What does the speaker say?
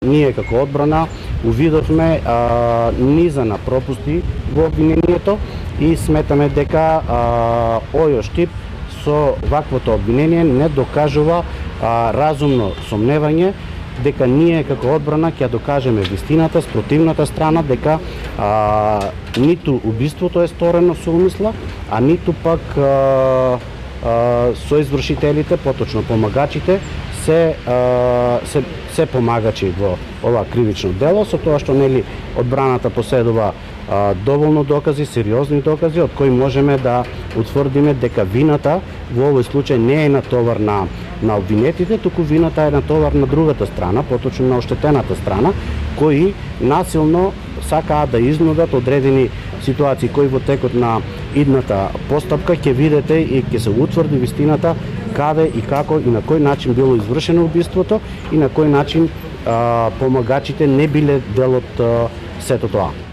ние како одбрана увидовме низа на пропусти во обвинението и сметаме дека Ојо Штип со ваквото обвинение не докажува разумно сомневање дека ние како одбрана ќе докажеме вистината, спротивната страна, дека ниту убиството е сторено со умисла, а ниту пак соизвршителите, поточно помагачите, се помагачи во ова кривично дело, со тоа што нели одбраната поседува доволно докази, сериозни докази, од кои можеме да утврдиме дека вината во овој случај не е на товар на обвинетите, туку вината е на товар на другата страна, поточно на оштетената страна, кои насилно сакаат да изнудат одредени ситуации кои во текот на идната постапка ќе видите и ќе се утврди вистината каде и како и на кој начин било извршено убиството и на кој начин помагачите не биле дел од сето тоа.